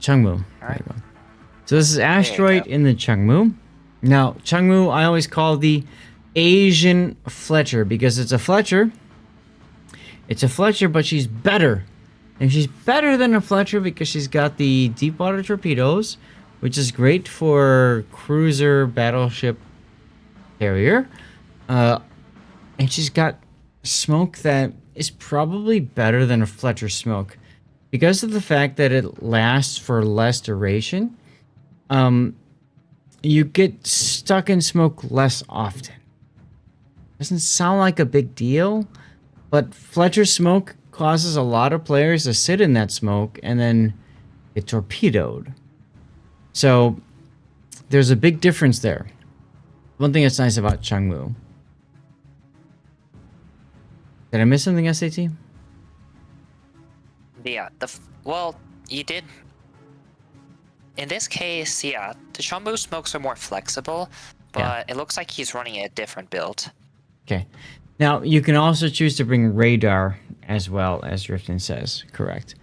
Chung Mu. All There right. you go. So this is There you Asteroid go. in the Chung Mu. Now, Chung Mu I always call the Asian Fletcher because it's a Fletcher. It's a Fletcher, but she's better. And she's better than a Fletcher because she's got the deep water torpedoes, which is great for cruiser battleship carrier. And she's got smoke that is probably better than a Fletcher smoke because of the fact that it lasts for less duration. You get stuck in smoke less often. Doesn't sound like a big deal, but Fletcher smoke causes a lot of players to sit in that smoke and then get torpedoed. So there's a big difference there. One thing that's nice about Chung Mu. Did I miss something, SAT? Yeah. Well, you did. In this case, yeah, the Chung Mu smokes are more flexible, but it looks like he's running a different build. Okay. Now, you can also choose to bring radar as well, as Drifton says. Correct.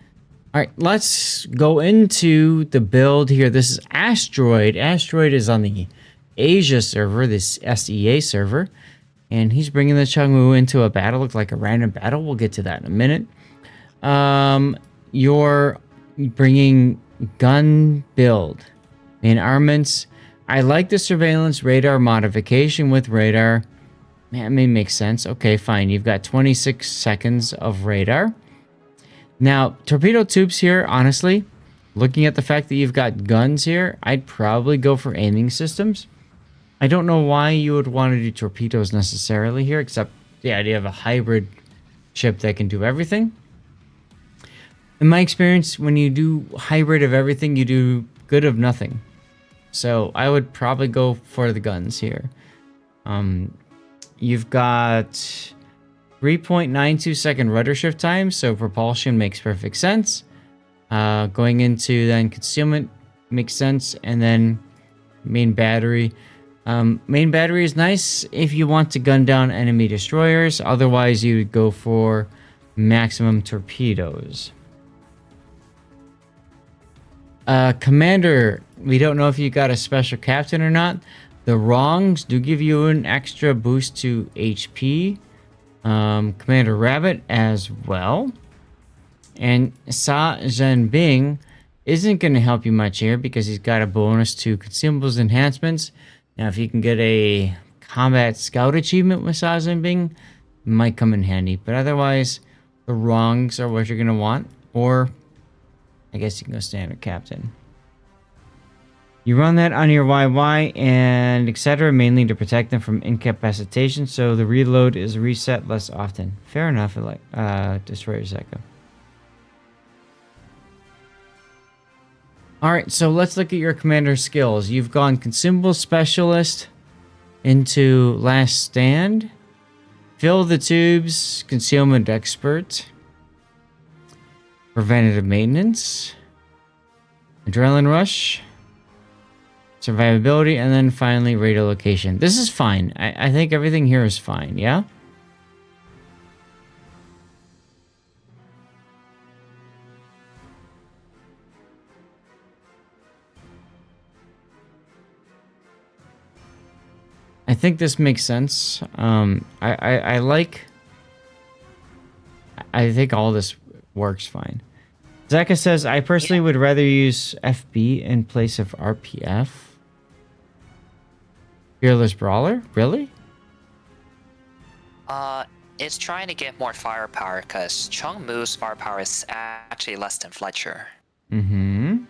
All right, let's go into the build here. This is Asteroid. Asteroid is on the Asia server, this SEA server. And he's bringing the Chung Mu into a battle. Looks like a random battle. We'll get to that in a minute. You're bringing gun build. Main armaments. I like the surveillance radar modification with radar. Man, it may make sense. Okay, fine. You've got 26 seconds of radar. Now, torpedo tubes here, honestly, looking at the fact that you've got guns here, I'd probably go for aiming systems. I don't know why you would want to do torpedoes necessarily here, except the idea of a hybrid ship that can do everything. In my experience, when you do hybrid of everything, you do good of nothing. So I would probably go for the guns here. You've got 3.92 second rudder shift time, so propulsion makes perfect sense. Going into then concealment makes sense, and then main battery. Main battery is nice if you want to gun down enemy destroyers. Otherwise, you would go for maximum torpedoes. Commander, we don't know if you got a special captain or not. The wrongs do give you an extra boost to HP. Commander Rabbit as well. And Sa Zhenbing isn't going to help you much here because he's got a bonus to consumables enhancements. Now, if you can get a combat scout achievement with Sa Zhenbing, it might come in handy. But otherwise, the wrongs are what you're going to want. Or, I guess you can go standard captain. You run that on your YY and etc. mainly to protect them from incapacitation, so the reload is reset less often. Fair enough, like Destroyer Zeka. Alright, so let's look at your commander skills. You've gone consumable specialist into last stand. Fill the tubes, concealment expert. Preventative maintenance. Adrenaline rush. Survivability, and then finally radar location. This is fine. I think everything here is fine, yeah? I think this makes sense. I like... I think all this works fine. Zeka says, I personally would rather use FB in place of RPF. Fearless Brawler? Really? It's trying to get more firepower because Chung Mu's firepower is actually less than Fletcher. Mm-hmm.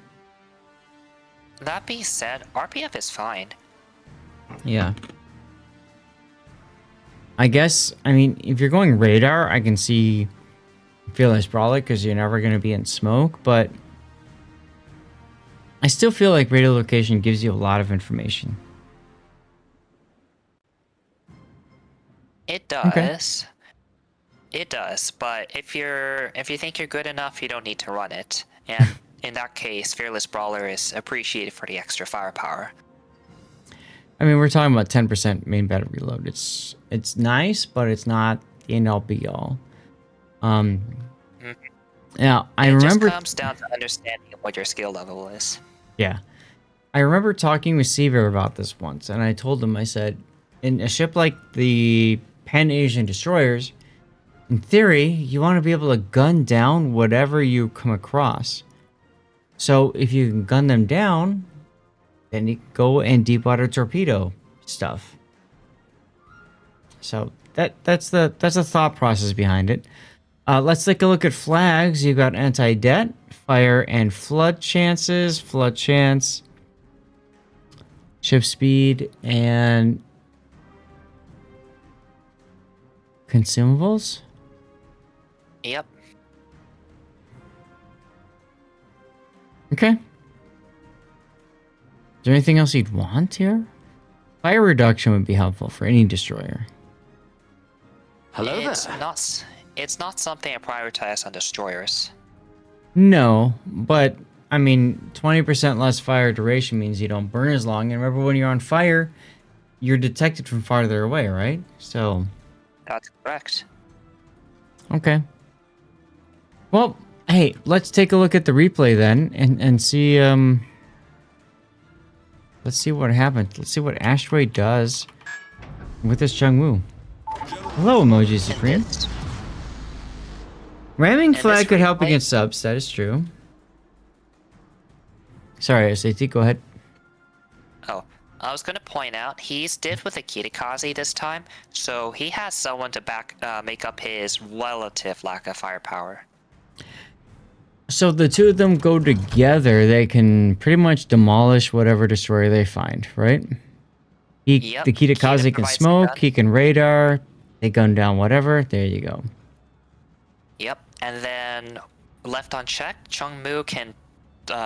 That being said, RPF is fine. Yeah. I guess, I mean, if you're going radar, I can see Fearless Brawler because you're never going to be in smoke, but I still feel like radar location gives you a lot of information. It does. Okay. It does, but if you think you're good enough, you don't need to run it. And in that case, Fearless Brawler is appreciated for the extra firepower. I mean, we're talking about 10% main battery reload. It's nice, but it's not the end all be all. Now, I It just remember... comes down to understanding what your skill level is. Yeah. I remember talking with Seaver about this once, and I told him, I said, in a ship like the Pan-Asian destroyers, in theory, you want to be able to gun down whatever you come across. So if you can gun them down, then you go and deep water torpedo stuff. So that's the thought process behind it. Let's take a look at flags. You've got anti-det, fire and flood chances, flood chance, ship speed, and consumables. Yep. Okay. Is there anything else you'd want here? Fire reduction would be helpful for any destroyer. Hello It's there. not something I prioritize on destroyers. No, but I mean, 20% less fire duration means you don't burn as long. And remember, when you're on fire, you're detected from farther away, right? So, That's correct. okay. Well, hey, let's take a look at the replay then and see let's see what happens. Let's see what Asteroid does with this Chung Mu. Hello, Emoji Supreme. Ramming And flag this could help replay- against subs, that is true. Sorry, SAT, go ahead. Oh, I was gonna point out he's did with the Kitakaze this time, so he has someone to make up his relative lack of firepower. So the two of them go together, they can pretty much demolish whatever destroyer they find, right? Yep, The Kitakaze Kita can provides the smoke, gun. he can radar, they gun down whatever, there you go. Yep, and then left unchecked, Chung Mu can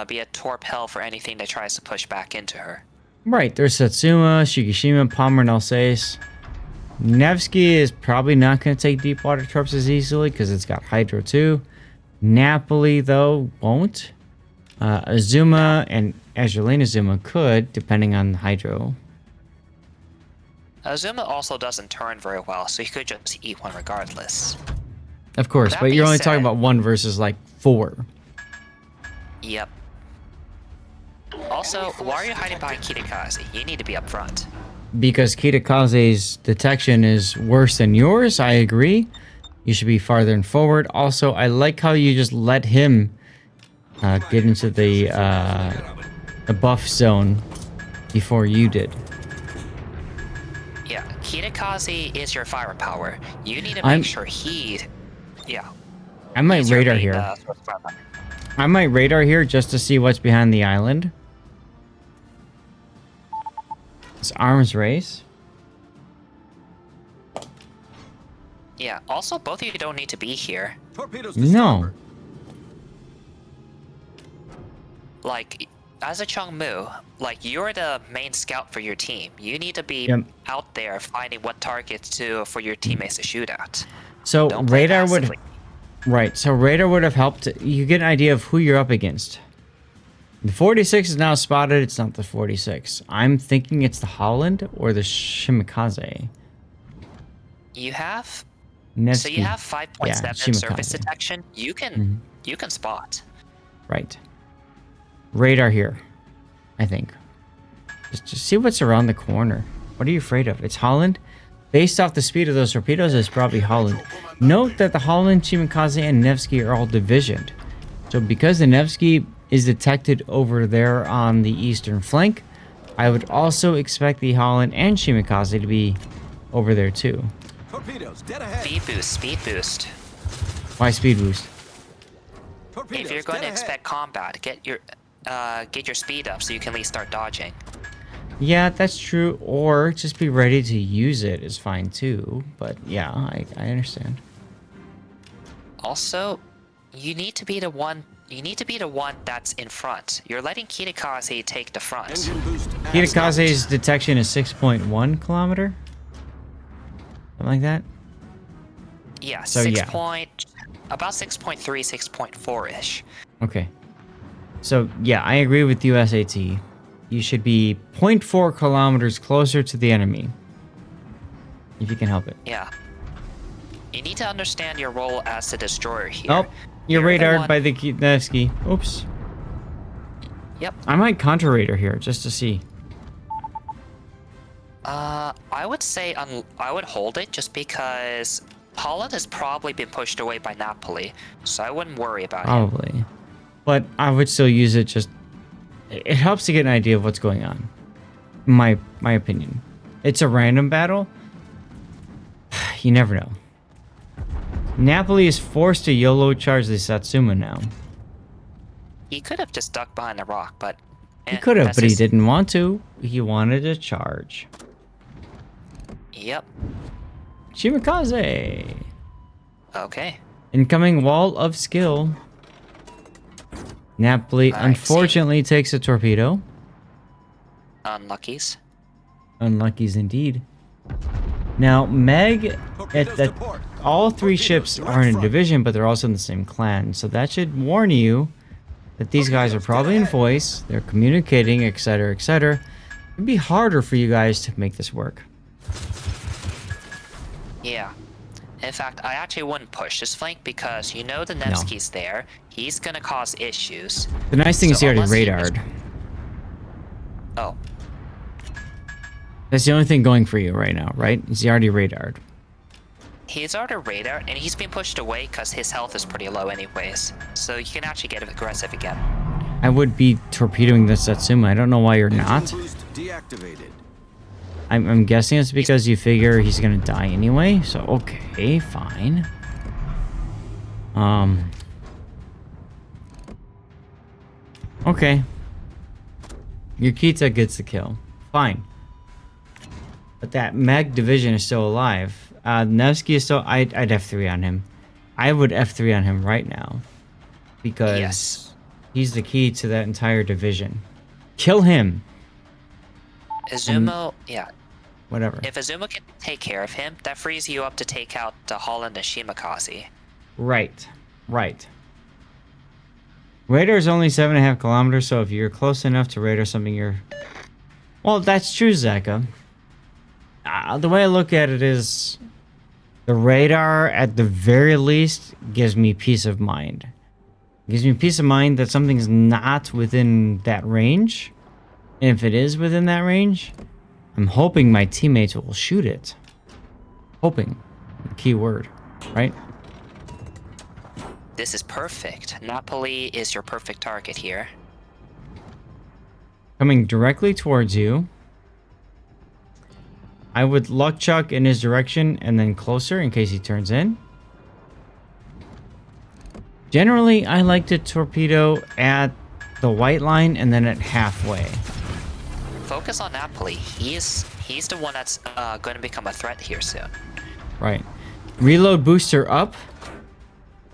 be a torp hell for anything that tries to push back into her. Right, there's Satsuma, Shikishima, Palmer, and Alsace. Nevsky is probably not going to take deep water torps as easily because it's got Hydro too. Napoli, though, won't. Azuma and Azulina Azuma could, depending on the Hydro. Azuma also doesn't turn very well, so he could just eat one regardless. Of course, That but you're being only talking said- about one versus like 4. Yep. Also, why are you hiding behind Kitakaze? You need to be up front. Because Kitakaze's detection is worse than yours, I agree. You should be farther and forward. Also, I like how you just let him get into the buff zone before you did. Yeah, Kitakaze is your firepower. You need to I'm- make sure he... Yeah. I might he's your radar main, here. source of firepower. I might radar here just to see what's behind the island. It's arms race. Yeah, also, both of you don't need to be here. Torpedoes to No. starboard. Like, as a Chung Mu, like, you're the main scout for your team. You need to be Yep. out there finding what targets for your teammates to shoot at. So Don't play radar would... passively. Right, so radar would have helped. You get an idea of who you're up against. The 46 is now spotted. It's not the 46. I'm thinking it's the Holland or the Shimikaze. You have... Nevsky. So you have 5.7 surface Shimikaze. detection. You can spot. Right. Radar here, I think. Just see what's around the corner. What are you afraid of? It's Holland? Based off the speed of those torpedoes, it's probably Holland. Note that the Holland, Shimikaze, and Nevsky are all divisioned. So because the Nevsky is detected over there on the eastern flank, I would also expect the Holland and Shimikaze to be over there too. Torpedoes dead ahead. Speed boost. Why speed boost? Torpedoes If you're going dead to expect combat, get your speed up so you can at least start dodging. Yeah, that's true. Or just be ready to use it is fine too. But yeah, I understand. Also, you need to be the one. You need to be the one that's in front. You're letting Kitakaze take the front. Engine boost. Kitakaze's detection is 6.1 kilometer? Something like that? Yeah, So, yeah. about 6.3, 6.4 ish. Okay. So, yeah, I agree with you, SAT. You should be 0.4 kilometers closer to the enemy. If you can help it. Yeah. You need to understand your role as the destroyer here. Oh, You're You're the radared one- by the Nevsky. Oops. Yep. I might counter radar here just to see. I would say I would hold it just because Holland has probably been pushed away by Napoli, so I wouldn't worry about it. Probably. But I would still use it just... It helps to get an idea of what's going on. My opinion. It's a random battle. You never know. Napoli is forced to YOLO charge the Satsuma now. He could have just ducked behind the rock, but... He could have, that's but he his- didn't want to. He wanted to charge. Yep. Shimikaze. Okay. Incoming wall of skill. Napoli I see. unfortunately takes a torpedo. Unluckies. Unluckies indeed. Now, Meg, Torpedoes to port. all three Torpedoes ships to are right in a front. division, but they're also in the same clan. So that should warn you that these guys are Torpedoes, probably dead in ahead. voice. They're communicating, etc., etc. It'd be harder for you guys to make this work. Yeah. In fact, I actually wouldn't push this flank because you know the Nevsky's there. He's gonna cause issues. The nice thing is So he already unless he radared. Oh, That's the only thing going for you right now, right? Is he already radared? he's already radar, and he's been pushed away because his health is pretty low anyways. So you can actually get aggressive again. I would be torpedoing the Satsuma. I don't know why you're Engine not. boost deactivated. I'm guessing it's because you figure he's gonna die anyway. So okay, fine. Okay. Yukita gets the kill. Fine. But that Meg division is still alive. Nevsky is still... I'd F3 on him. I would F3 on him right now. Because Yes. he's the key to that entire division. Kill him. Izumo, yeah. Whatever. If Izumo can take care of him, that frees you up to take out Holland and Shimakaze. Right. Right. Radar is only 7.5 kilometers, so if you're close enough to radar something, you're... Well, that's true, Zeka. The way I look at it is... The radar, at the very least, gives me peace of mind. Gives me peace of mind that something's not within that range. And if it is within that range, I'm hoping my teammates will shoot it. Hoping. The key word, right? This is perfect. Napoli is your perfect target here. Coming directly towards you. I would luck chuck in his direction and then closer in case he turns in. Generally, I like to torpedo at the white line and then at halfway. Focus on Napoli. He's the one that's going to become a threat here soon. Right. Reload booster up.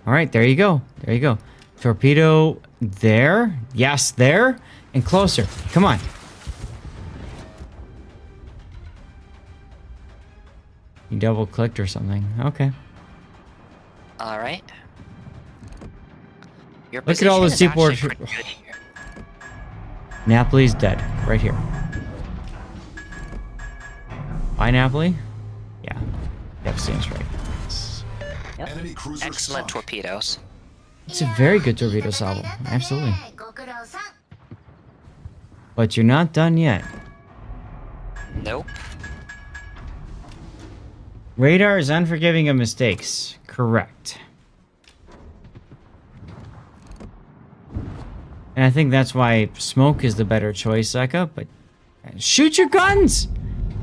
All right, there you go. There you go. Torpedo there. Yes, there. And closer. Come on. You double clicked or something. Okay. All right. Your Look at all the position is seaport- actually pretty good here. Napoli's dead. Right here. Bye, Napoli. Yeah. Yep, seems right. Enemy cruiser Excellent sunk. torpedoes. It's a very good torpedo salvo. Absolutely. But you're not done yet. Nope. Radar is unforgiving of mistakes. Correct. And I think that's why smoke is the better choice, Zeka, but shoot your guns!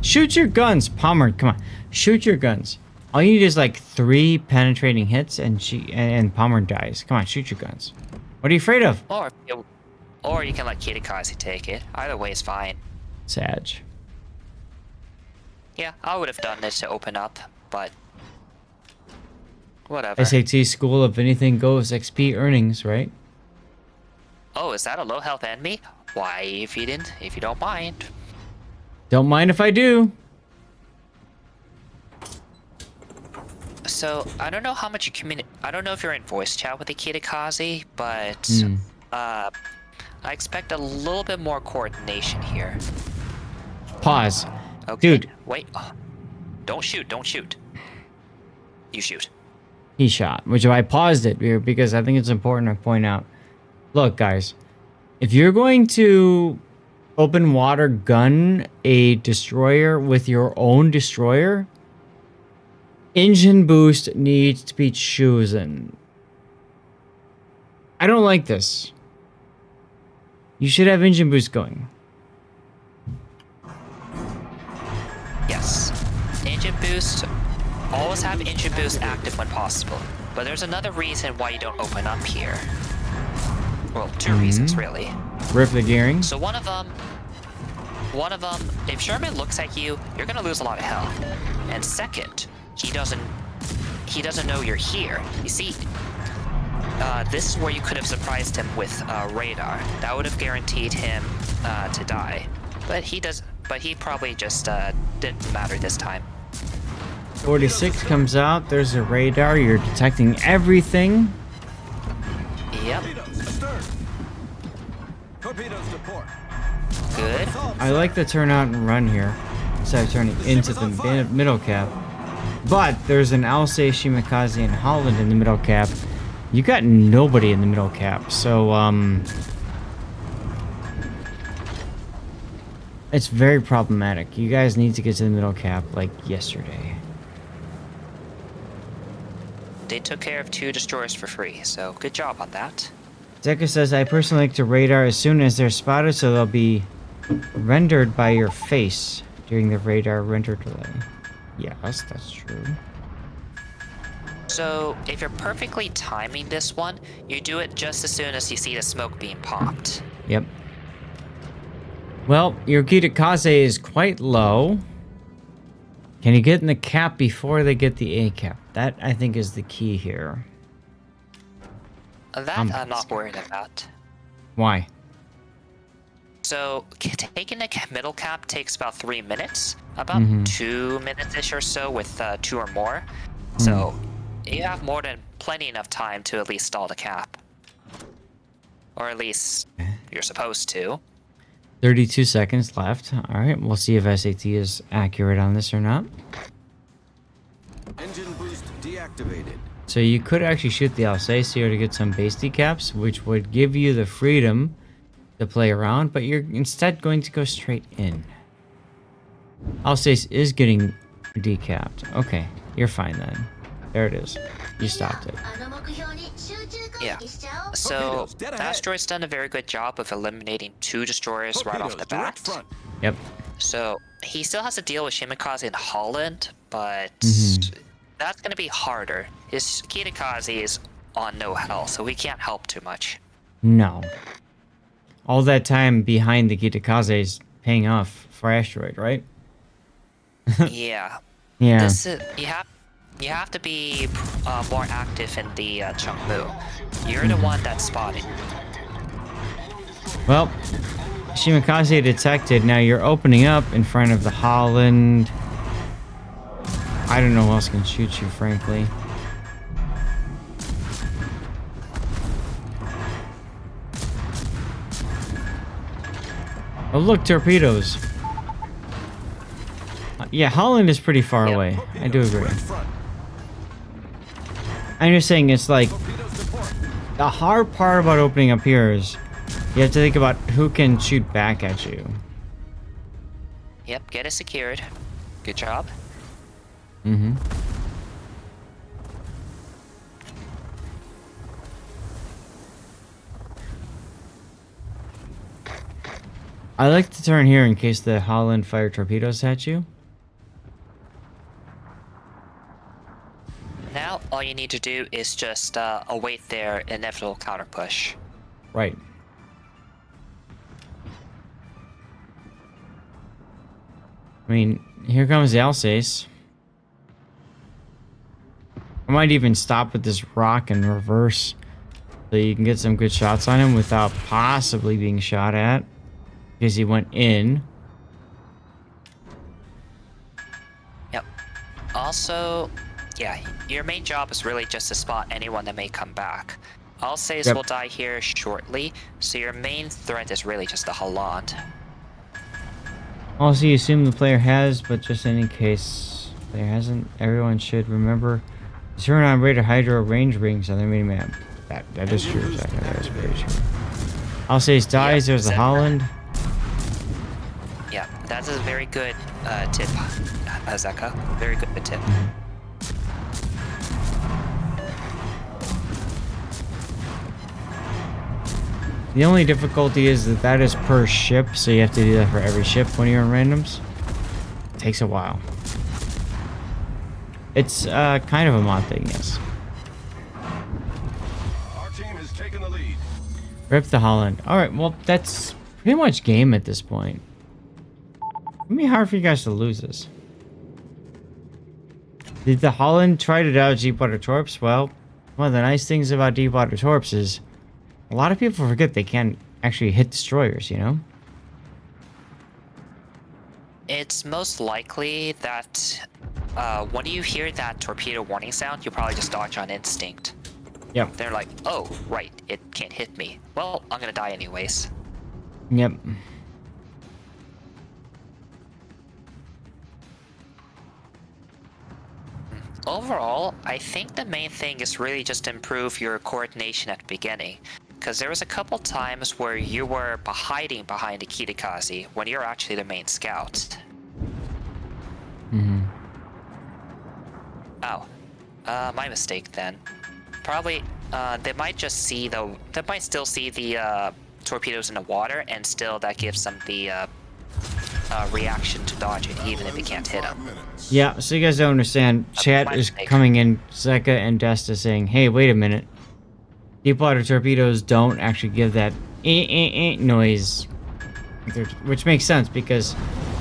Shoot your guns! Palmer, come on. Shoot your guns. All you need is like 3 penetrating hits and Palmer dies. Come on, shoot your guns. What are you afraid of? Or you can let Kirikaze take it. Either way is fine. Sag. Yeah, I would have done this to open up, but whatever. SAT School of Anything Goes XP earnings, right? Oh, is that a low health enemy? Why, if you don't mind. Don't mind if I do. So I don't know how much you I don't know if you're in voice chat with the Kirikaze, but I expect a little bit more coordination here. Pause. Okay. Dude. Wait. Don't shoot. Don't shoot. You shoot. he shot, which I paused it here because I think it's important to point out. Look, guys, if you're going to open water gun a destroyer with your own destroyer, engine boost needs to be chosen. I don't like this. You should have engine boost going. Yes. Engine boost. Always have engine boost active when possible. But there's another reason why you don't open up here. Well, two reasons really. Rip the gearing. So one of them, if Sherman looks at you, you're gonna lose a lot of health. And second, he doesn't know you're here. You see, this is where you could have surprised him with radar. That would have guaranteed him to die. But he doesn't. But he probably just didn't matter this time. 46 comes out. There's a radar. You're detecting everything. Yep. Torpedoes astern. Torpedoes to port. Good. I like the turn out and run here instead of turning into the middle cap. But there's an Alsace, Shimakaze, and Holland in the middle cap. You got nobody in the middle cap, so it's very problematic. You guys need to get to the middle cap like yesterday. They took care of 2 destroyers for free, so good job on that. Zeka says, I personally like to radar as soon as they're spotted, so they'll be rendered by your face during the radar render delay. Yes, that's true. So, if you're perfectly timing this one, you do it just as soon as you see the smoke being popped. Yep. Well, your Kitakaze is quite low. Can you get in the cap before they get the A cap? That, I think, is the key here. That I'm not worried about. Why? So, taking the middle cap takes about 3 minutes. About 2 minutes-ish or so with 2 or more. So, you have more than plenty enough time to at least stall the cap. Or at least, you're supposed to. 32 seconds left. Alright, we'll see if SAT is accurate on this or not. Engine boost deactivated. So you could actually shoot the Alsace here to get some base decaps, which would give you the freedom to play around, but you're instead going to go straight in. Alsace is getting decapped. Okay, you're fine then. There it is. You stopped it. Yeah. So, Asteroid's done a very good job of eliminating 2 destroyers right off the Direct bat. front. Yep. So, he still has to deal with Shimakaze in Holland, but that's going to be harder. His Kitakaze is on no health, so he can't help too much. No. All that time behind the Kitakaze is paying off for Asteroid, right? Yeah. Yeah. This is, you have to be more active in the Chung Mu. You're the one that's spotting. Well, Shimakaze detected. Now you're opening up in front of the Holland. I don't know who else can shoot you, frankly. Oh, look, torpedoes. Yeah, Holland is pretty far away. I do agree. Direct front. I'm just saying it's like Torpedoes to port. the hard part about opening up here is you have to think about who can shoot back at you. Yep, get it secured. Good job. I like to turn here in case the Holland fire torpedoes at you. Now, all you need to do is just await their inevitable counter push. Right. I mean, here comes the Alsace. I might even stop with this rock and reverse so you can get some good shots on him without possibly being shot at. Because he went in. Yep. Also, yeah, your main job is really just to spot anyone that may come back. Alsace will die here shortly, so your main threat is really just the Holland. Also, you assume the player has, but just in case player hasn't, everyone should remember Turn on Raider Hydro range rings on the mini-map. That is true, Zach. That is very true. I'll say dies, there's a Holland. Yeah, that's a very good tip, Zeka. Very good tip. The only difficulty is that is per ship, so you have to do that for every ship when you're in randoms. It takes a while. It's kind of a mod thing, yes. Our team has taken the lead. Rip the Holland. Alright, well, that's pretty much game at this point. It'd be hard for you guys to lose this. Did the Holland try to dodge Deepwater Torps? Well, one of the nice things about Deepwater Torps is a lot of people forget they can't actually hit destroyers, you know? It's most likely that when you hear that torpedo warning sound, you probably just dodge on instinct. Yep. They're like, oh, right, it can't hit me. Well, I'm gonna die anyways. Yep. Overall, I think the main thing is really just improve your coordination at the beginning. Because there was a couple times where you were hiding behind a Kitakaze when you're actually the main scout. Mm-hmm. Oh, my mistake then. Probably, they might just see they might still see the torpedoes in the water, and still that gives them the reaction to dodge it, even if they can't hit them. Yeah, so you guys don't understand. Chat is coming in, Zeka and Desta saying, hey, wait a minute. Deepwater torpedoes don't actually give that noise. Which makes sense, because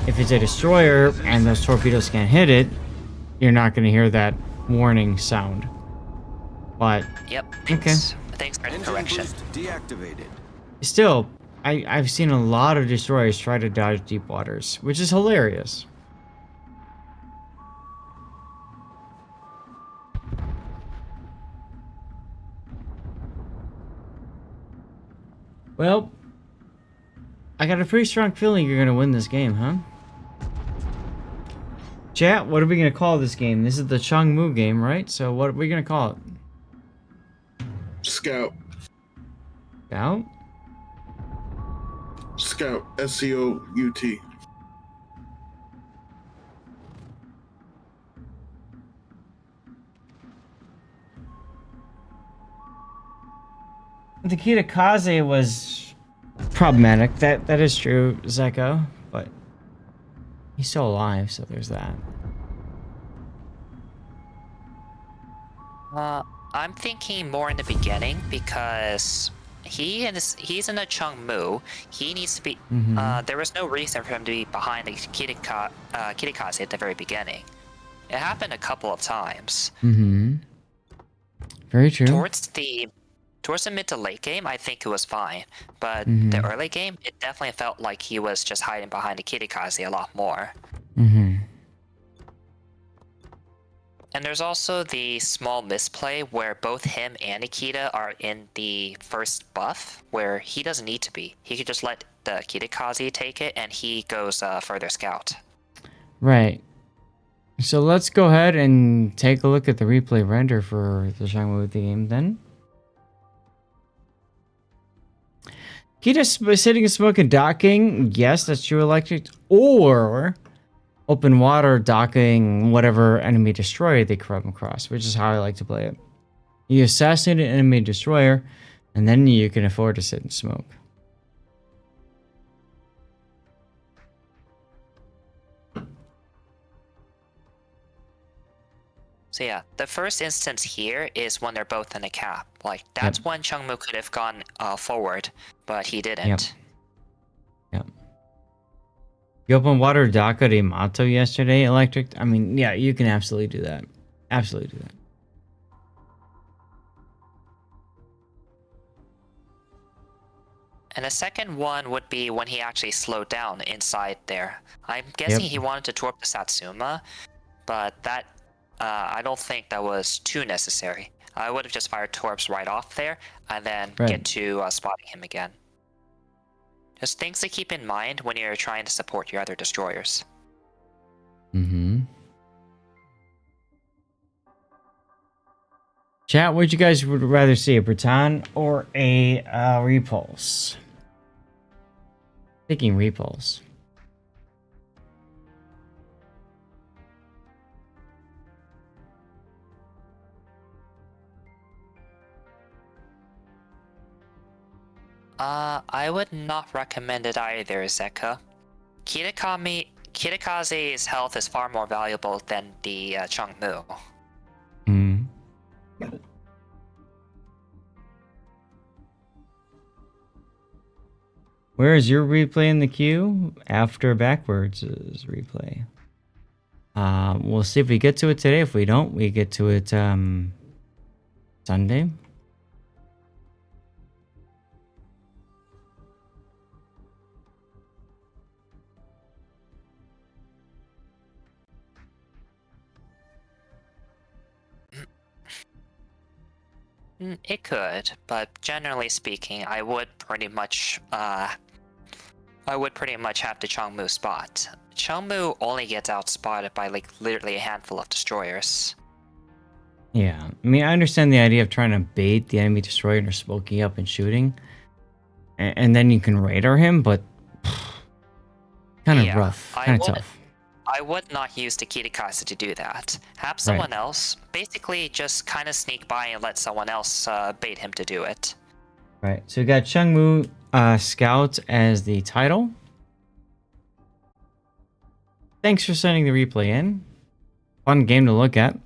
if it's a destroyer and those torpedoes can't hit it, you're not going to hear that warning sound. But, Yep. okay. Thanks for the Engine correction. boost deactivated. Still, I've seen a lot of destroyers try to dodge deep waters, which is hilarious. Well, I got a pretty strong feeling you're gonna win this game, huh? Chat, what are we gonna call this game? This is the Chung Mu game, right? So what are we gonna call it? Scout. Scout? Scout. S-C-O-U-T. The Kitakaze was problematic. That is true, Zeko, but he's still alive, so there's that. I'm thinking more in the beginning, because he's in a Chung Mu. He needs to be. There was no reason for him to be behind the Kitakaze at the very beginning. It happened a couple of times. Very true. Towards the mid to late game, I think it was fine, but the early game, it definitely felt like he was just hiding behind the Kitakaze a lot more. And there's also the small misplay where both him and Nikita are in the first buff, where he doesn't need to be. He could just let the Kitakaze take it, and he goes further scout. Right. So let's go ahead and take a look at the replay render for the Chung Mu game then. Kita sitting and smoking docking. Yes, that's true, Electric. Or open water docking whatever enemy destroyer they come across, which is how I like to play it. You assassinate an enemy destroyer, and then you can afford to sit and smoke. So yeah, the first instance here is when they're both in a cap. Like, that's when Chung Mu could have gone forward, but he didn't. Yep. You open water Daka de Mato yesterday, Electric? I mean, yeah, you can absolutely do that. Absolutely do that. And the second one would be when he actually slowed down inside there. I'm guessing he wanted to torp the Satsuma, but that I don't think that was too necessary. I would have just fired torps right off there, and then get to spotting him again. Just things to keep in mind when you're trying to support your other destroyers. Chat, what you guys would rather see, a Breton or a repulse? Thinking repulse. I would not recommend it either, Zeka. Kitakaze's health is far more valuable than the Chung Mu. Hmm. Where is your replay in the queue? After backwards is replay. We'll see if we get to it today. If we don't, we get to it Sunday. It could, but generally speaking, I would pretty much have the Chung Mu spot. Chung Mu only gets outspotted by like literally a handful of destroyers. Yeah, I mean, I understand the idea of trying to bait the enemy destroyer and smoking up and shooting, and then you can radar him, but kind of rough, kind of tough. I would not use the Kitakaze to do that. Have someone else basically just kind of sneak by and let someone else bait him to do it. Right, so we got Chung Mu Scout as the title. Thanks for sending the replay in. Fun game to look at.